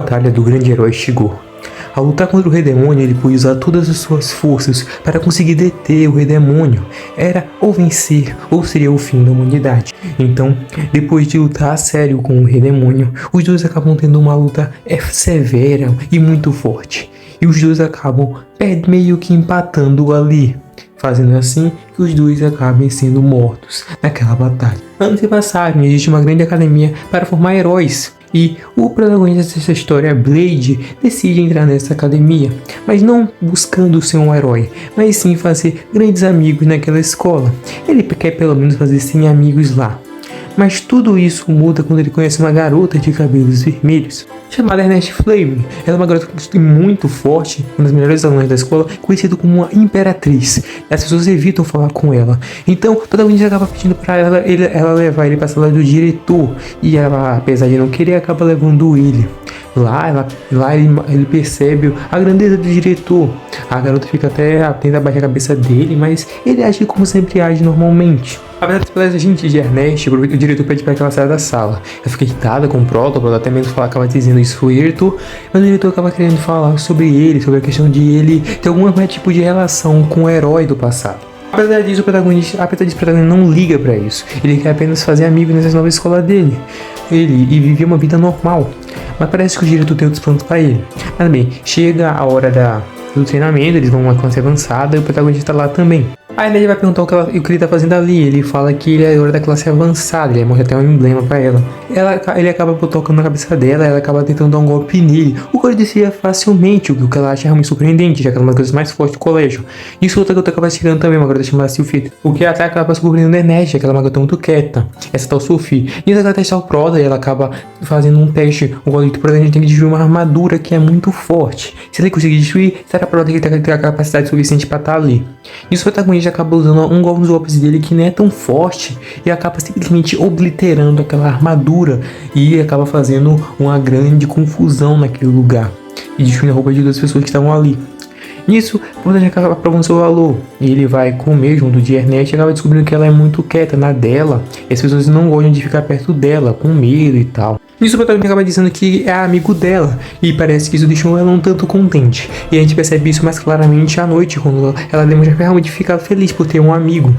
A batalha do grande herói chegou. Ao lutar contra o Rei Demônio, ele pôde usar todas as suas forças para conseguir deter o Rei Demônio. Era ou vencer, ou seria o fim da humanidade. Então, depois de lutar a sério com o Rei Demônio, os dois acabam tendo uma luta severa e muito forte. E os dois acabam meio que empatando ali, fazendo assim que os dois acabem sendo mortos naquela batalha. Anos se passaram e existe uma grande academia para formar heróis. E o protagonista dessa história, Blade, decide entrar nessa academia, mas não buscando ser um herói, mas sim fazer grandes amigos naquela escola. Ele quer pelo menos fazer 100 amigos lá. Mas tudo isso muda quando ele conhece uma garota de cabelos vermelhos, chamada Ernest Flame. Ela é uma garota muito forte, uma das melhores alunas da escola, conhecida como uma imperatriz. As pessoas evitam falar com ela. Então, o protagonista acaba pedindo para ela levar ele para a sala do diretor. E ela, apesar de não querer, acaba levando ele. Lá ele percebe a grandeza do diretor. A garota fica até tenta baixar a cabeça dele, mas ele age como sempre age normalmente. Apesar das palavras gente de Ernest, o diretor pede para que ela saia da sala. Ela fica irritada com o prótolo, até mesmo acaba dizendo isso foi o diretor, mas o diretor acaba querendo falar sobre ele, sobre a questão de ele ter algum tipo de relação com o herói do passado. Apesar disso, o protagonista não liga pra isso. Ele quer apenas fazer amigos nessa nova escola dele. Ele viver uma vida normal. Mas parece que o diretor tem outros planos pra ele. Mas bem, chega a hora do treinamento, eles vão uma classe avançada e o protagonista tá lá também. Aí ele vai perguntar o que ele tá fazendo ali. Ele fala que ele é hora da classe avançada. Ele mostra até um emblema pra ela. Ele acaba tocando na cabeça dela. Ela acaba tentando dar um golpe nele. O qual ele desvia facilmente. O que ela acha realmente surpreendente, já que ela é uma das coisas mais fortes do colégio. Isso outra garota acaba chegando também, uma garota chamada Sylphie. O que até acaba surpreendendo a Ernest, já que ela é uma garota muito quieta. Essa tal Sophie. E ela vai testar o Proda e ela acaba fazendo um teste. O qual o Proda tem que destruir uma armadura que é muito forte. Se ele conseguir destruir, será que a Proda tem a capacidade suficiente pra estar ali. Isso o protagonista acaba usando um dos golpes dele que não é tão forte e acaba simplesmente obliterando aquela armadura e acaba fazendo uma grande confusão naquele lugar e destruindo a roupa de duas pessoas que estavam ali. Nisso, o protagonista acaba provando seu valor e ele vai comer junto de Ernest e acaba descobrindo que ela é muito quieta na dela e as pessoas não gostam de ficar perto dela, com medo e tal. Nisso o protagonista acaba dizendo que é amigo dela e parece que isso deixou ela um tanto contente. E a gente percebe isso mais claramente à noite, quando ela demonstra realmente ficar feliz por ter um amigo.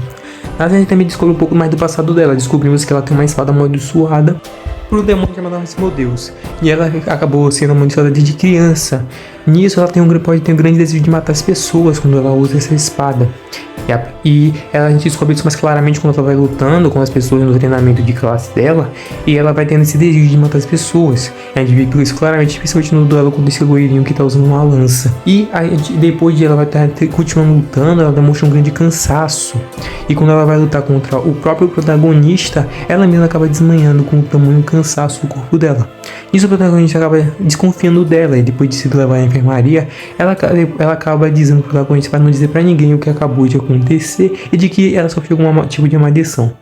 Mas a gente também descobre um pouco mais do passado dela. Descobrimos que ela tem uma espada amaldiçoada por um demônio chamado Asmodeus. E ela acabou sendo amaldiçoada desde criança. Nisso ela pode ter um grande desejo de matar as pessoas quando ela usa essa espada. E a gente descobre isso mais claramente quando ela vai lutando com as pessoas no treinamento de classe dela. E ela vai tendo esse desejo de matar as pessoas. A gente vê isso claramente, especialmente no duelo contra esse loirinho que tá usando uma lança. E depois de ela vai estar continuando lutando, ela demonstra um grande cansaço. E quando ela vai lutar contra o próprio protagonista, ela mesma acaba desmanhando com o tamanho cansaço do corpo dela. Isso o protagonista acaba desconfiando dela. E depois de se levar à enfermaria, ela acaba dizendo pro protagonista para não dizer pra ninguém o que acabou de acontecer e de que ela sofreu algum tipo de maldição.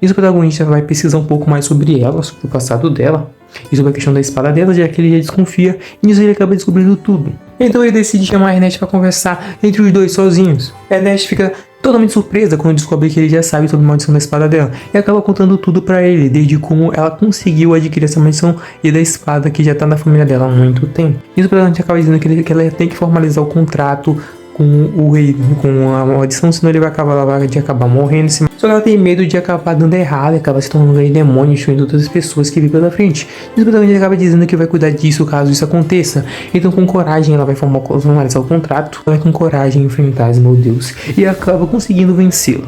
Isso o protagonista vai pesquisar um pouco mais sobre ela, sobre o passado dela e sobre a questão da espada dela, já que ele já desconfia, e nisso ele acaba descobrindo tudo. Então ele decide chamar a Ernest para conversar entre os dois sozinhos. Ernest fica totalmente surpresa quando descobre que ele já sabe sobre a maldição da espada dela e acaba contando tudo pra ele, desde como ela conseguiu adquirir essa maldição e da espada que já tá na família dela há muito tempo. Isso o protagonista acaba dizendo que ela tem que formalizar o contrato com o rei, com a maldição, senão ele vai acabar morrendo. Só que ela tem medo de acabar dando errado e acaba se tornando um rei demônio, destruindo todas as pessoas que vêm pela frente. E o protagonista acaba dizendo que vai cuidar disso caso isso aconteça. Então com coragem ela vai formalizar o contrato, ela vai com coragem enfrentar Asmodeus e acaba conseguindo vencê-lo.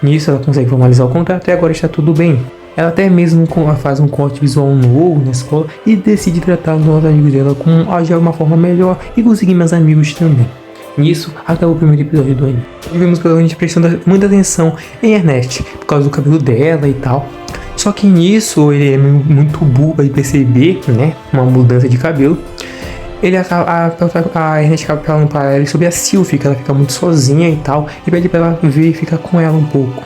Nisso ela consegue formalizar o contrato e agora está tudo bem. Ela até mesmo faz um corte visual novo na escola e decide tratar os novos amigos dela de uma forma melhor e conseguir mais amigos também. Nisso, acabou o primeiro episódio do anime. Vimos pela gente prestando muita atenção em Ernest, por causa do cabelo dela e tal. Só que nisso, ele é muito burro para perceber, né, uma mudança de cabelo. A Ernest acaba falando para ela sobre a Sylphie, que ela fica muito sozinha e tal, e pede para ela vir e ficar com ela um pouco,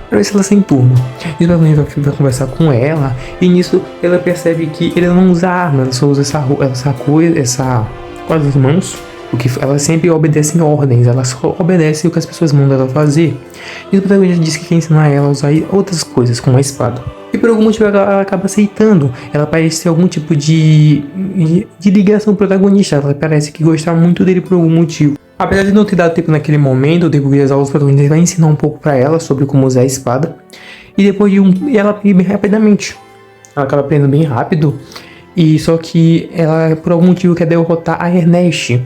para ver se ela se enturma. E o vai conversar com ela, e nisso ela percebe que ele não usa arma, ela só usa essa coisa com as mãos. Porque ela sempre obedece em ordens, ela só obedece o que as pessoas mandam ela fazer. E o protagonista diz que quer ensinar ela a usar outras coisas, como a espada. E por algum motivo ela acaba aceitando. Ela parece ter algum tipo de ligação protagonista. Ela parece que gosta muito dele por algum motivo. Apesar de não ter dado tempo naquele momento, o tempo que as aulas protagonistas vai ensinar um pouco pra ela sobre como usar a espada. E depois de ela aprende bem rapidamente. Ela acaba aprendendo bem rápido. E só que ela, por algum motivo, quer derrotar a Ernest.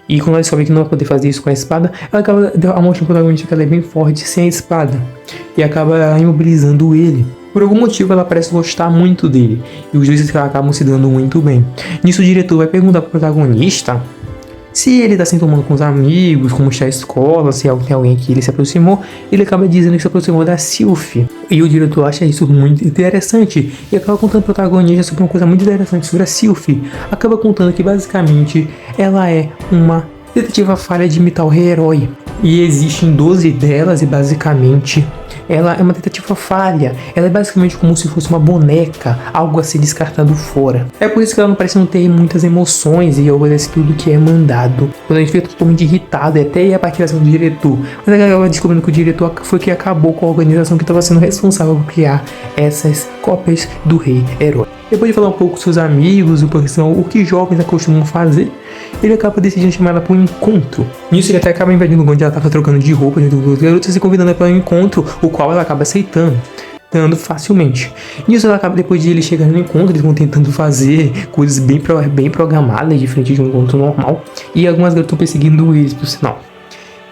E quando ela descobre que não vai poder fazer isso com a espada, ela acaba mostrando pro protagonista que ela é bem forte sem a espada. E acaba imobilizando ele. Por algum motivo ela parece gostar muito dele. E os dois acabam se dando muito bem. Nisso o diretor vai perguntar pro protagonista se ele tá se tomando com os amigos, como está a escola, se tem alguém que ele se aproximou. Ele acaba dizendo que se aproximou da Sylphie. E o diretor acha isso muito interessante. E acaba contando pro protagonista sobre uma coisa muito interessante sobre a Sylphie. Acaba contando que basicamente ela é uma tentativa falha de imitar o rei-herói. E existem 12 delas e basicamente ela é uma tentativa falha. Ela é basicamente como se fosse uma boneca, algo a ser descartado fora. É por isso que ela não parece não ter muitas emoções e obedece tudo que é mandado. Quando a gente fica totalmente irritado, até a participação do diretor. Mas ela acaba descobrindo que o diretor foi que acabou com a organização que estava sendo responsável por criar essas cópias do rei-herói. Depois de falar um pouco com seus amigos, o que jovens costumam fazer, ele acaba decidindo chamar ela para um encontro. Nisso ele até acaba invadindo o lugar onde ela estava trocando de roupa junto com os garotos e convidando ela para um encontro, o qual ela acaba aceitando, dando facilmente. Nisso ela acaba, depois de ele chegar no encontro, eles vão tentando fazer coisas bem programadas, diferente de um encontro normal, e algumas garotas estão perseguindo eles, por sinal.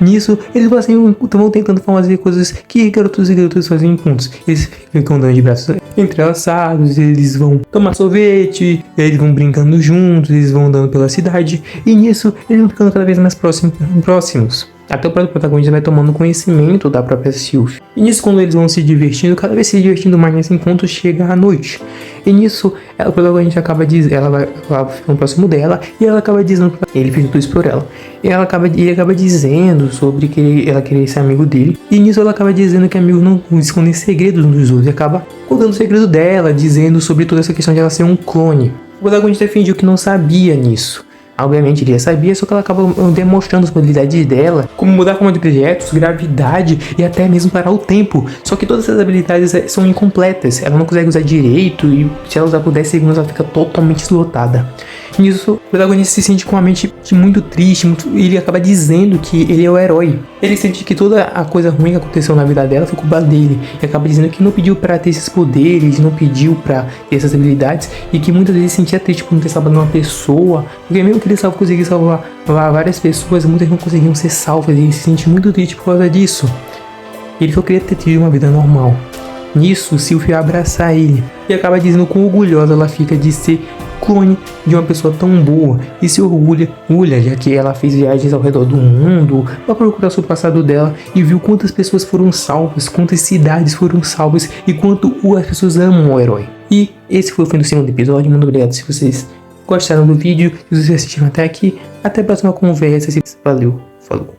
Nisso, eles vão tentando fazer coisas que garotos e garotas fazem em encontros. Eles ficam andando de braços entrelaçados, eles vão tomar sorvete, eles vão brincando juntos, eles vão andando pela cidade. E nisso, eles vão ficando cada vez mais próximos. Até o próprio protagonista vai tomando conhecimento da própria Sylphie. E nisso, quando eles vão se divertindo, cada vez se divertindo mais nesse encontro, chega a noite. E nisso, o protagonista acaba dizendo, ela vai ficando próximo dela, e ela acaba dizendo pra ele, fez tudo isso por ela. E ele acaba dizendo sobre que ela queria ser amigo dele. E nisso ela acaba dizendo que amigos não escondem segredos uns dos outros. E acaba contando o segredo dela, dizendo sobre toda essa questão de ela ser um clone. O protagonista fingiu que não sabia nisso. Obviamente ele já sabia, só que ela acaba demonstrando as habilidades dela, como mudar a forma de objetos, gravidade e até mesmo parar o tempo. Só que todas essas habilidades são incompletas, ela não consegue usar direito e se ela usar por 10 segundos ela fica totalmente esgotada. Nisso, o protagonista se sente com a mente muito triste, e ele acaba dizendo que ele é o herói. Ele sente que toda a coisa ruim que aconteceu na vida dela foi culpa dele, e acaba dizendo que não pediu pra ter esses poderes, não pediu pra ter essas habilidades, e que muitas vezes se sentia triste por não ter salvado uma pessoa, porque mesmo que ele conseguisse salvar várias pessoas, muitas não conseguiam ser salvas, e ele se sente muito triste por causa disso. Ele só queria ter tido uma vida normal. Nisso, Sylphie abraça ele e acaba dizendo quão orgulhosa ela fica de ser clone de uma pessoa tão boa e se orgulha, já que ela fez viagens ao redor do mundo para procurar sobre o passado dela e viu quantas pessoas foram salvas, quantas cidades foram salvas e quanto as pessoas amam o herói. E esse foi o fim do segundo episódio. Muito obrigado se vocês gostaram do vídeo, se vocês assistiram até aqui. Até a próxima conversa. Valeu, falou.